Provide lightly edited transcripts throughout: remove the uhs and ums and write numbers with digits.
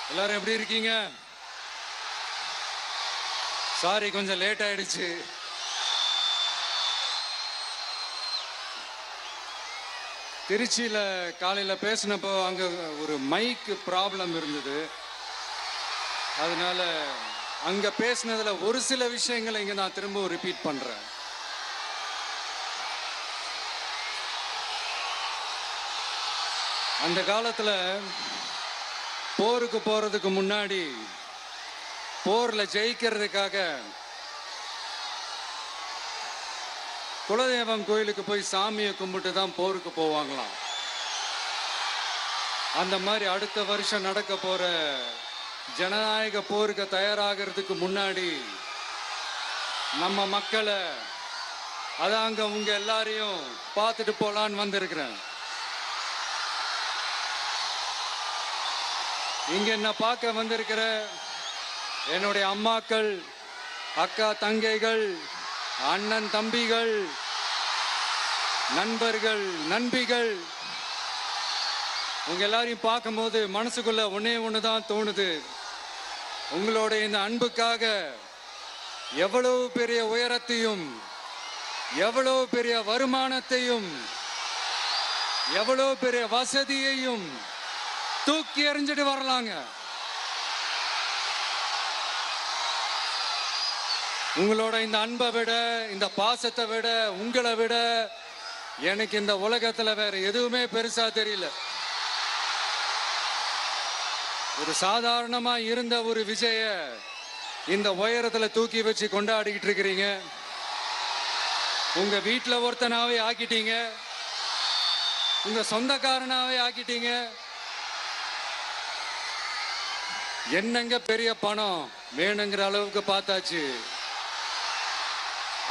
எல்லாரும் எப்படி இருக்கீங்க? சாரி, கொஞ்சம் லேட் ஆயிடுச்சு. திருச்சியில காலையில பேசினப்போ அங்க ஒரு மைக் ப்ராப்ளம் இருந்தது. அதனால அங்க பேசினதுல ஒரு சில விஷயங்களை இங்க நான் திரும்ப ரிப்பீட் பண்றேன். அந்த காலத்துல போருக்கு போறதுக்கு முன்னாடி போர்ல ஜெயிக்கிறதுக்காக குலதெய்வம் கோயிலுக்கு போய் சாமியை கும்பிட்டு தான் போருக்கு போவாங்களாம். அந்த மாதிரி அடுத்த வருஷம் நடக்க போற ஜனநாயக போருக்கு தயாராகிறதுக்கு முன்னாடி நம்ம மக்களை அதாங்க உங்க எல்லாரையும் பார்த்துட்டு போலான்னு வந்திருக்கிறேன். இங்க என்ன பார்க்க வந்திருக்கிற என்னுடைய அம்மாக்கள், அக்கா தங்கைகள், அண்ணன் தம்பிகள், நண்பர்கள், நண்பிகள், உங்க எல்லாரையும் பார்க்கும்போது மனசுக்குள்ள ஒன்னே ஒண்ணுதான் தோணுது. உங்களோட இந்த அன்புக்காக எவ்வளவு பெரிய உயரத்தையும், எவ்வளவு பெரிய வருமானத்தையும், எவ்வளவு பெரிய வசதியையும் தூக்கி எறிஞ்சிட்டு வரலாங்க. உங்களோட இந்த அன்பை விட, இந்த பாசத்தை விட, உங்களை விட எனக்கு இந்த உலகத்துல வேற எதுவுமே பெருசா தெரியல. ஒரு சாதாரணமா இருந்த ஒரு விஜய இந்த உயரத்துல தூக்கி வச்சு கொண்டாடிக்கிட்டு இருக்கிறீங்க. உங்க வீட்டுல ஒருத்தனாவே ஆக்கிட்டீங்க, உங்க சொந்தக்காரனாவே ஆக்கிட்டீங்க. என்னங்க பெரிய பணம் வேணுங்கிற அளவுக்கு பார்த்தாச்சு.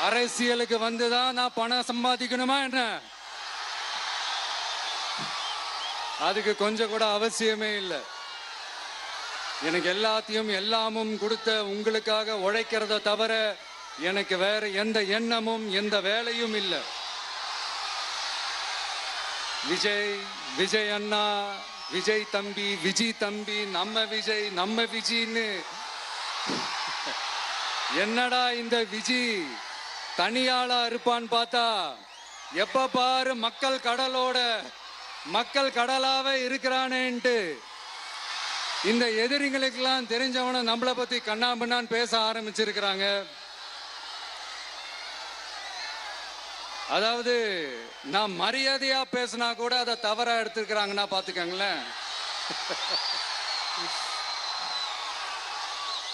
அரசியலுக்கு வந்துதான் நான் பணம் சம்பாதிக்கணுமா என்ன? அதுக்கு கொஞ்சம் கூட அவசியமே இல்லை. எனக்கு எல்லாத்தையும் எல்லாமும் கொடுத்த உங்களுக்காக உழைக்கிறத தவிர எனக்கு வேற எந்த எண்ணமும் எந்த வேலையும் இல்லை. விஜய், விஜய் அண்ணா, விஜய் தம்பி, விஜய் தம்பி, நம்ம விஜய், நம்ம விஜய்ன்னு என்னடா இந்த விஜய் தனியாளா இருப்பான்னு பார்த்தா எப்ப பாரு மக்கள் கடலோட மக்கள் கடலாவே இருக்கிறானேன்ட்டு இந்த எதிரிகளுக்கெல்லாம் தெரிஞ்சவன நம்மளை பத்தி கண்ணாபின்னான்னு பேச ஆரம்பிச்சிருக்கிறாங்க. அதாவது நான் மரியாதையா பேசினா கூட அதை தவறா எடுத்துக்கிறாங்கன்னா பாத்துக்கங்களேன்.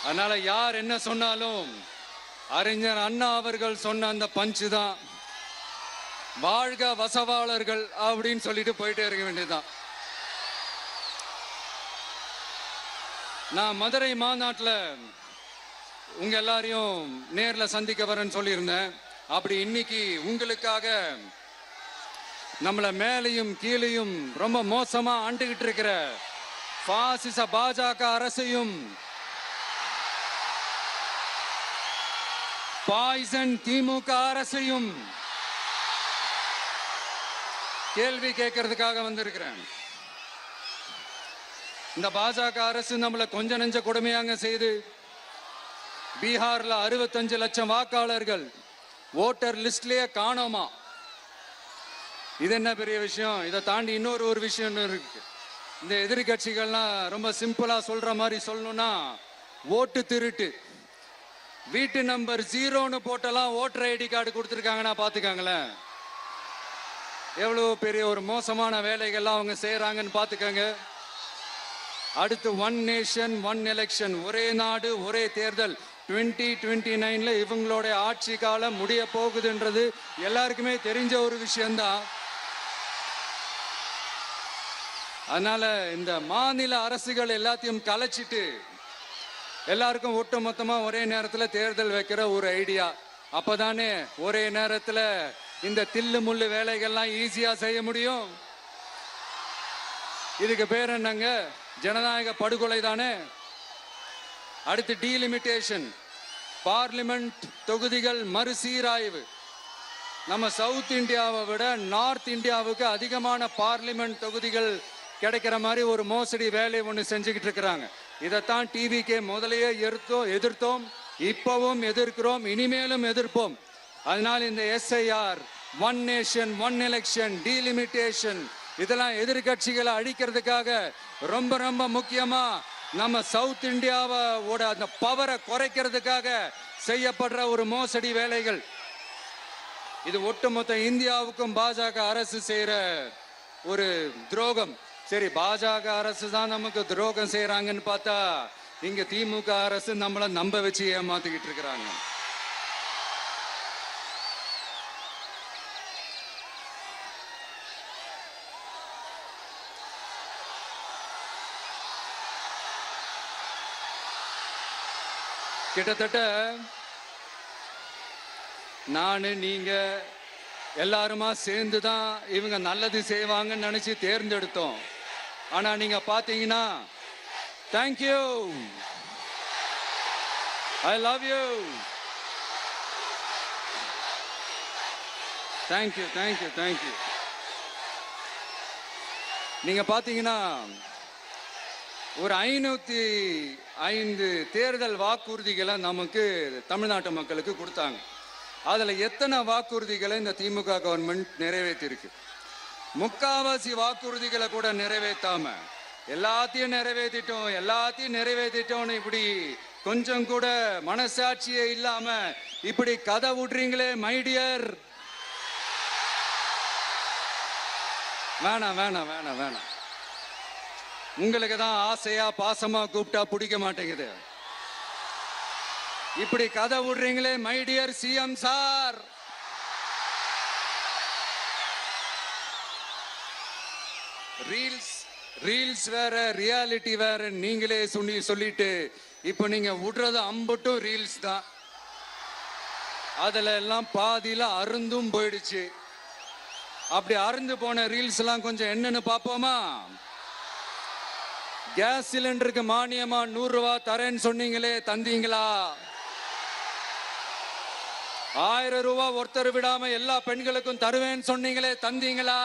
அதனால யார் என்ன சொன்னாலும் அறிஞர் அண்ணா அவர்கள் சொன்ன அந்த பஞ்சு தான், வாழ்க வசவாளர்கள் அப்படின்னு சொல்லிட்டு போயிட்டே இருக்க வேண்டியதுதான். நான் மதுரை மாநாட்டில் உங்க எல்லாரையும் நேர்ல சந்திக்க வரேன்னு சொல்லியிருந்தேன். அப்படி இன்னைக்கு உங்களுக்காக நம்மள மேலையும் கீழையும் ரொம்ப மோசமா ஆண்டுகிட்டு இருக்கிற பாசிச பாஜக அரசையும் பாய்சன் திமுக அரசையும் கேள்வி கேட்கறதுக்காக வந்திருக்கிறேன். இந்த பாஜக அரசு நம்மளை கொஞ்ச நெஞ்ச கொடுமையாங்க செய்து பீகார்ல 65 லட்சம் வாக்காளர்கள் ஓட்டர் லிஸ்ட்லயே காணோமா. இது என்ன பெரிய விஷயம்? இதை தாண்டி இன்னொரு விஷயம் இருக்கு. இந்த எதிர்கட்சிகள்லாம் ரொம்ப சிம்பிளா சொல்ற மாதிரி சொல்லணும்னா ஓட்டு திருட்டு. வீட்டு நம்பர் 0ன்னு போட்டெல்லாம் ஓட்டர் ஐடி கார்டு கொடுத்துருக்காங்கன்னா பாத்துக்காங்களேன். எவ்வளவு பெரிய ஒரு மோசமான வேலைகள்லாம் அவங்க செய்யறாங்கன்னு பாத்துக்கங்க. அடுத்து ஒன் நேஷன் ஒன் எலெக்ஷன், ஒரே நாடு ஒரே தேர்தல். 2029ல இவங்களோட ஆட்சி காலம் முடிய போகுதுன்றது எல்லாருக்குமே தெரிஞ்ச ஒரு விஷயம்தான். அதனால இந்த மாநில அரசுகள் எல்லாத்தையும் கலைச்சிட்டு எல்லாருக்கும் ஒட்டு மொத்தமா ஒரே நேரத்தில் தேர்தல் வைக்கிற ஒரு ஐடியா. அப்பதானே ஒரே நேரத்தில் இந்த தில்லு முள்ளு வேலைகள்லாம் ஈஸியா செய்ய முடியும். இதுக்கு பேர் என்னங்க? ஜனநாயக படுகொலை தானே. அடுத்து டீலிமிட்டேஷன், பார்லிமெண்ட் தொகுதிகள் மறுசீராய்வு. நம்ம சவுத் இந்தியாவை விட நார்த் இந்தியாவுக்கு அதிகமான பார்லிமெண்ட் தொகுதிகள் கிடைக்கிற மாதிரி ஒரு மோசடி வேலையை ஒன்று செஞ்சுக்கிட்டு இருக்கிறாங்க. இதைத்தான் டிவிக்கே முதலையே எதிர்த்தோம், இப்பவும் எதிர்க்கிறோம், இனிமேலும் எதிர்ப்போம். அதனால் இந்த SIR, one nation one election, delimitation, இதெல்லாம் எதிர்கட்சிகளை அழிக்கிறதுக்காக ரொம்ப ரொம்ப முக்கியமா நம்ம சவுத் இந்தியாவோட அந்த பவரை குறைக்கிறதுக்காக செய்யப்படுற ஒரு மோசடி வேலைகள். இது ஒட்டுமொத்த இந்தியாவுக்கும் பாஜக அரசு செய்யற ஒரு துரோகம். சரி, பாஜக அரசு தான் நமக்கு துரோகம் செய்யறாங்கன்னு பார்த்தா இங்க திமுக அரசு நம்மளை நம்ப வச்சு ஏமாத்திக்கிட்டு இருக்கிறாங்க. கிட்டத்தட்ட நானு நீங்க எல்லாருமா சேர்ந்து தான் இவங்க நல்லது செய்வாங்கன்னு நினைச்சு தேர்ந்தெடுத்தோம். ஆனா நீங்க பாத்தீங்கன்னா, thank you, I love you, thank you thank you thank you. நீங்க பாத்தீங்கன்னா ஒரு 505 தேர்தல் வாக்குறுதிகளை நமக்கு தமிழ்நாட்டு மக்களுக்கு கொடுத்தாங்க. அதுல எத்தனை வாக்குறுதிகளை இந்த திமுக கவர்மெண்ட் நிறைவேற்றிருக்கு? முக்காவாசி வாக்குறுதிகளை கூட நிறைவேற்றாம எல்லாத்தையும் நிறைவேற்றிட்டோம் இப்படி கொஞ்சம் கூட மனசாட்சியே இல்லாம இப்படி கதை விடுறீங்களே மைடியர். வேணாம் வேணாம் வேணாம் வேணாம். உங்களுக்கு தான் ஆசையா பாசமா கூப்பிட்டா பிடிக்க மாட்டேங்குது. இப்படி கதை விடுறீங்களே மைடியர் சிஎம் சார். ரீல்ஸ் வேற, ரியாலிட்டி வேற நீங்களே சொல்லிட்டு இப்ப நீங்க விடுறது அம்பட்டும் ரீல்ஸ் தான். அதுல எல்லாம் பாதியில அருந்தும் போயிடுச்சு. அப்படி அருந்து போன ரீல்ஸ் எல்லாம் கொஞ்சம் என்னன்னு பாப்போமா? கேஸ் சிலிண்டருக்கு மானியமா 100 ரூபாய் தரேன்னு சொன்னீங்களே, தந்தீங்களா? 1000 ரூபாய் ஒருத்தர் விடாம எல்லா பெண்களுக்கும் தருவேன்னு சொன்னீங்களே, தந்தீங்களா?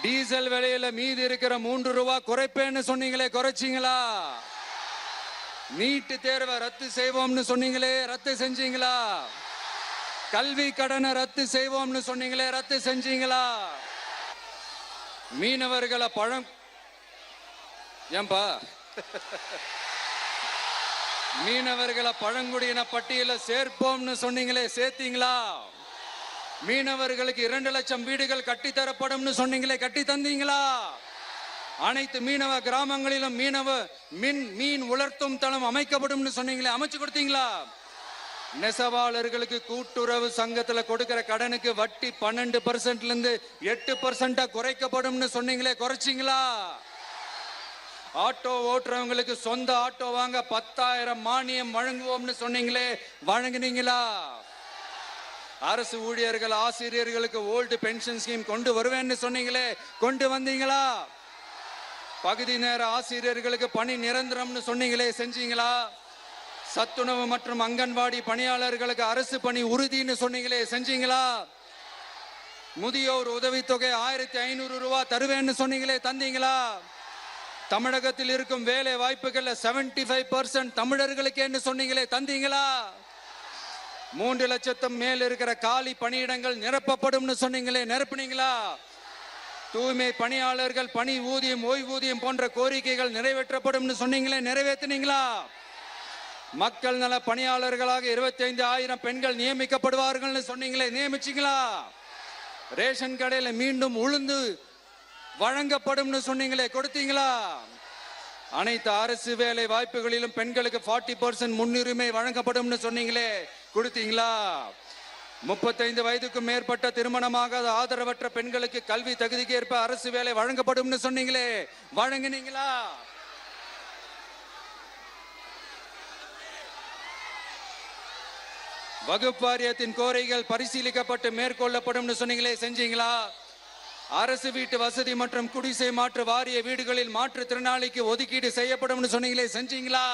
டீசல் விலையில மீதி இருக்கிற 3 ரூபாய் குறைப்பேன்னு சொன்னீங்களே, குறைச்சிங்களா? நீட்டு தேர்வை ரத்து செய்வோம்னு சொன்னீங்களே, ரத்து செஞ்சீங்களா? கல்வி கடனை ரத்து செய்வோம்னு சொன்னீங்களே, ரத்து செஞ்சீங்களா? மீனவர்களை ஏன்பா மீனவர்களை பழங்குடியின பட்டியல சேர்ப்போம்னு சொன்னீங்களே, சேர்த்தீங்களா? மீனவர்களுக்கு 2 லட்சம் வீடுகள் கட்டித்தரப்படும் சொன்னீங்களே, கட்டி தந்தீங்களா? அனைத்து மீனவ கிராமங்களிலும் மீன் உலர்த்தும் தளம் அமைக்கப்படும் சொன்னீங்களே, அமைச்சு கொடுத்தீங்களா? நெசவாளர்களுக்கு கூட்டுறவு சங்கத்துல கொடுக்கிற கடனுக்கு வட்டி 12% இருந்து 8% குறைக்கப்படும் சொன்னீங்களே, குறைச்சிங்களா? ஆட்டோ ஓட்டுறவங்களுக்கு சொந்த ஆட்டோ வாங்க 10,000 மானியம் வழங்குவோம்னு சொன்னீங்களே, வழங்குனீங்களா? அரசு ஊழியர்கள் ஆசிரியர்களுக்கு ஓல்டு பென்ஷன் ஸ்கீம் கொண்டு வருவேன்னு சொன்னீங்களே, கொண்டு வந்தீங்களா? பகுதி நேர ஆசிரியர்களுக்கு பணி நிரந்தரம்னு சொன்னீங்களே, செஞ்சீங்களா? சத்துணவு மற்றும் அங்கன்வாடி பணியாளர்களுக்கு அரசு பணி உறுதின்னு சொன்னீங்களே, செஞ்சீங்களா? முதியோர் உதவித்தொகை 1500 ரூபாய் தருவேன்னு சொன்னீங்களே, தந்தீங்களா? தமிழகத்தில் இருக்கும் வேலை வாய்ப்புகள்ல 75% தமிழர்களுக்கு என்று சொன்னீங்களே, தந்தீங்களா? 3 லட்சத்தும் மேல் இருக்கிற காலி பணியிடங்கள் நிரப்பப்படும் சொன்னீங்களே, நிரப்புனீங்களா? தூய்மை பணியாளர்கள் பணி ஊதியம், ஓய்வூதியம் போன்ற கோரிக்கைகள் நிறைவேற்றப்படும் சொன்னீங்களே, நிறைவேற்றினீங்களா? மக்கள் நல பணியாளர்களாக 25,000 பெண்கள் நியமிக்கப்படுவார்கள் சொன்னீங்களே, நியமிச்சீங்களா? ரேஷன் கடையில மீண்டும் உளுந்து வழங்கப்படும் சொன்னீங்களே, கொடுத்தீங்களா? அனைத்து அரசு வேலை வாய்ப்புகளிலும் பெண்களுக்கு 40% முன்னுரிமை வழங்கப்படும் சொன்னீங்களே, கொடுத்தீங்களா? 35 வயதுக்கும் மேற்பட்ட திருமணமாக ஆதரவற்ற பெண்களுக்கு கல்வி தகுதிக்கு ஏற்ப அரசு வேலை வழங்கப்படும் சொன்னீங்களே, வழங்கினீங்களா? வகுப்பு வாரியத்தின் கோரிக்கைகள் பரிசீலிக்கப்பட்டு மேற்கொள்ளப்படும் சொன்னீங்களே, செஞ்சீங்களா? அரசு வீட்டு வசதி மற்றும் குடிசை மாற்று வாரிய வீடுகளில் மாற்றுத்திறனாளிக்கு ஒதுக்கீடு செய்யப்படும் சொன்னீங்களே, செஞ்சீங்களா?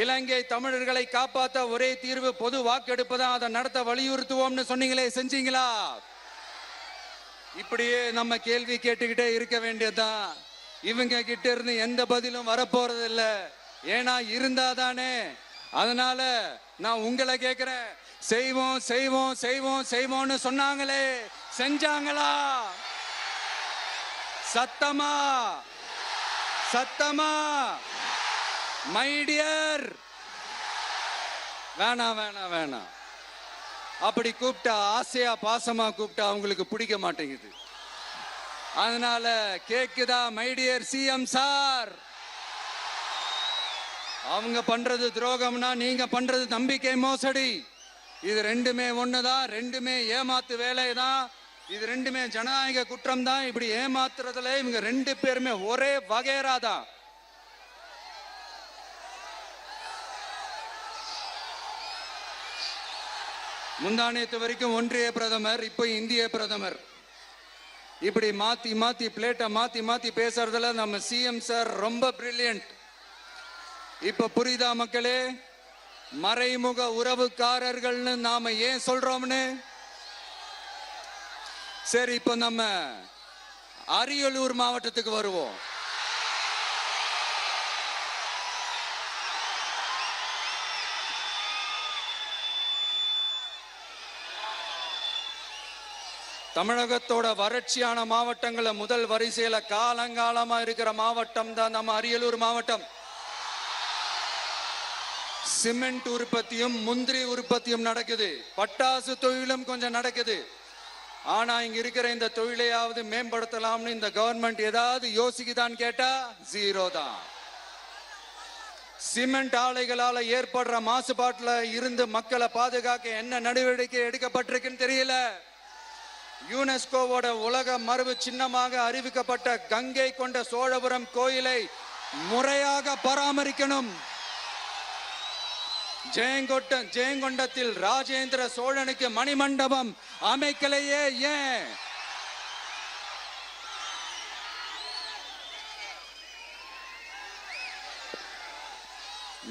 இலங்கை தமிழர்களை காப்பாற்ற ஒரே தீர்வு பொது வாக்கெடுப்பு தான், அதை நடத்த வலியுறுத்துவோம்னு சொன்னீங்களே, செஞ்சீங்களா? இப்படியே நம்ம கேள்வி கேட்டுக்கிட்டே இருக்க வேண்டியதுதான். இவங்க கிட்ட இருந்து எந்த பதிலும் வரப்போறது இல்ல. ஏன்னா இருந்தாதானே. அதனால நான் உங்களை கேட்கிறேன், செய்வோம் செய்வோம் செய்வோம் செய்வோம்னு சொன்னாங்களே, செஞ்சாங்களா? சத்தமா சத்தமா? மை டியர், வேணாம் வேணாம் வேணாம். அப்படி கூப்பிட்டா, ஆசையா பாசமா கூப்பிட்டா அவங்களுக்கு பிடிக்க மாட்டேங்குது. அதனால கேக்குதா மை டியர் சிஎம் சார்? அவங்க பண்றது துரோகம்னா நீங்க பண்றது நம்பிக்கை மோசடி. இது ரெண்டுமே ஒண்ணுதான், ரெண்டுமே ஏமாத்து வேலைதான், இது ரெண்டுமே ஜனநாயக குற்றம் தான். இப்படி ஏமாத்துறதுல இவங்க ரெண்டு பேருமே ஒரே வகைரா தான். முந்தானேத்து வரைக்கும் ஒன்றிய பிரதமர், இப்போ இந்திய பிரதமர். இப்படி மாத்தி மாத்தி பிளேட்டை மாத்தி மாத்தி பேசுறதுல நம்ம சிஎம் சார் ரொம்ப பிரில்லியன்ட். இப்ப புரியுதா மக்களே? மறைமுக உறவுக்காரர்கள்னு நாம ஏன் சொல்றோம்னு? சரி, இப்ப நம்ம அரியலூர் மாவட்டத்துக்கு வருவோம். தமிழகத்தோட வறட்சியான மாவட்டங்களை முதல் வரிசையில காலங்காலமா இருக்கிற மாவட்டம் தான் நம்ம அரியலூர் மாவட்டம். சிமெண்ட் உற்பத்தியும் முந்திரி உற்பத்தியும் நடக்குது, பட்டாசு தொழிலும் கொஞ்சம் நடக்குது. ஆனா இங்க இருக்கிற இந்த தொழிலையாவது மேம்படுத்தலாம்னு இந்த கவர்மெண்ட் ஏதாவது யோசிக்குதான்னு கேட்டா ஜீரோ தான். சிமெண்ட் ஆலைகளால ஏற்படுற மாசுபாட்டுல இருந்து மக்களை பாதுகாக்க என்ன நடவடிக்கை எடுக்கப்பட்டிருக்குன்னு தெரியல. யுனெஸ்கோவோட உலக மரபு சின்னமாக அறிவிக்கப்பட்ட கங்கை கொண்ட சோழபுரம் கோயிலை முறையாக பராமரிக்கணும். ஜெயங்கொண்டத்தில் ராஜேந்திர சோழனுக்கு மணிமண்டபம் அமைக்கலையே ஏன்?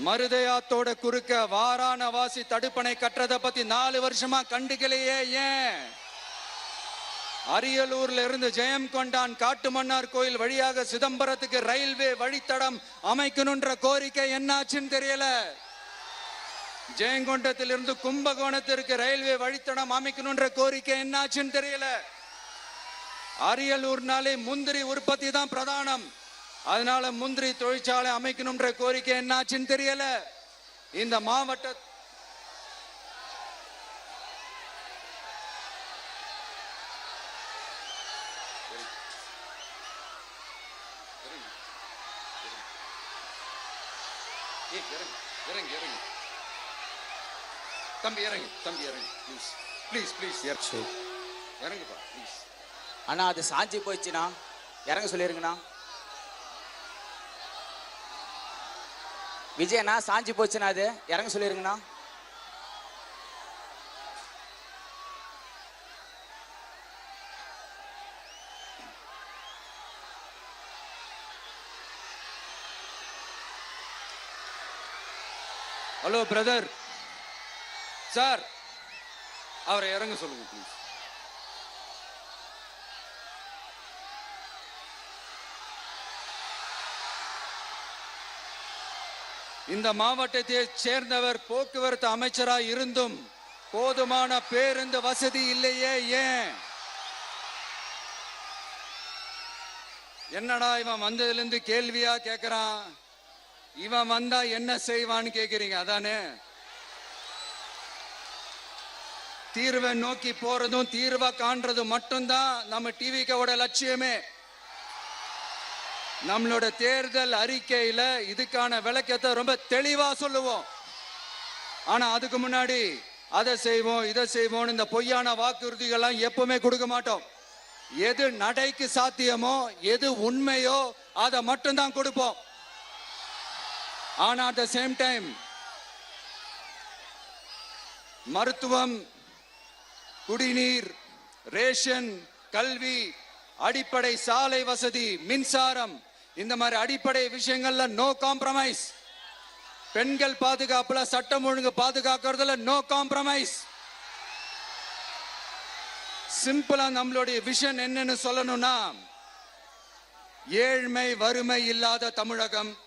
மருதையாத்தோட குறுக்க வாராணவாசி தடுப்பணை கட்டுறதை பத்தி 4 வருஷமா கண்டுக்கலையே ஏன்? அரியலூர்ல இருந்து ஜெயங்கொண்டான் காட்டுமன்னார் கோயில் வழியாக சிதம்பரத்துக்கு ரயில்வே வழித்தடம் அமைக்கணும்ன்ற கோரிக்கை என்னாச்சுன்னு தெரியல. ஜெயங்கொண்டத்திலிருந்து கும்பகோணத்திற்கு ரயில்வே வழித்தடம் அமைக்கணும்ன்ற கோரிக்கை என்னாச்சுன்னு தெரியல. அரியலூர்னாலே முந்திரி உற்பத்தி தான் பிரதானம், அதனால முந்திரி தொழிற்சாலை அமைக்கணும்ன்ற கோரிக்கை என்னாச்சுன்னு தெரியல. இந்த மாவட்ட தம்பி இறங்கு, தம்பி இறங்கு, ப்ளீஸ் ப்ளீஸ் ப்ளீஸ் இறங்குப்பா ப்ளீஸ். அண்ணா அது சாஞ்சி போயிடுச்சுண்ணா, இறங்க சொல்லிருங்கண்ணா. விஜயண்ணா சாஞ்சி போச்சுண்ணா, அது இறங்க சொல்லிருங்கண்ணா. ஹலோ பிரதர் சார், அவரை இறங்க சொல்லுங்க ப்ளீஸ். இந்த மாவட்டத்தை சேர்ந்தவர் போக்குவரத்து அமைச்சராக இருந்தும் போதுமான பேருந்து வசதி இல்லையே ஏன்? என்னடா இவன் வந்ததுலேருந்து கேள்வியா கேட்கிறான், இவன் வந்தா என்ன செய்வான்னு கேக்குறீங்க அதானே? தீர்வை நோக்கி போறதும் தீர்வை காண்றதும் மட்டும்தான் நம்ம டிவிக்கோட லட்சியமே. நம்மளோட தேர்தல் அறிக்கையில இதுக்கான விளக்கத்தை ரொம்ப தெளிவா சொல்லுவோம். ஆனா அதுக்கு முன்னாடி அதை செய்வோம் இதை செய்வோம் இந்த பொய்யான வாக்குறுதிகள்லாம் எப்பவுமே கொடுக்க மாட்டோம். எது நடைக்கு சாத்தியமோ எது உண்மையோ அதை மட்டும்தான் கொடுப்போம். ஆனா அட் த சேம் டைம் மருத்துவம், குடிநீர், ரேஷன், கல்வி, அடிப்படை சாலை வசதி, மின்சாரம், இந்த மாதிரி அடிப்படை விஷயங்கள்ல நோ காம்ப்ரமைஸ். பெண்கள் பாதுகாப்புல சட்டம் ஒழுங்கு பாதுகாக்கிறதுல நோ காம்ப்ரமைஸ். சிம்பிளா நம்மளுடைய விஷன் என்னன்னு சொல்லணும்னா, ஏழ்மை வறுமை இல்லாத தமிழகம்,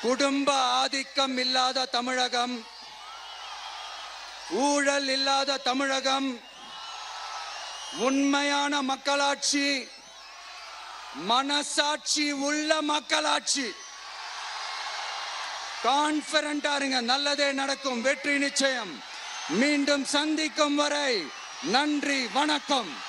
குடும்ப ஆதிக்கம் இல்லாத தமிழகம், ஊழல் இல்லாத தமிழகம், உண்மையான மக்களாட்சி, மனசாட்சி உள்ள மக்களாட்சி. கான்பிடண்டா இருங்க, நல்லதே நடக்கும், வெற்றி நிச்சயம். மீண்டும் சந்திக்கும் வரை நன்றி, வணக்கம்.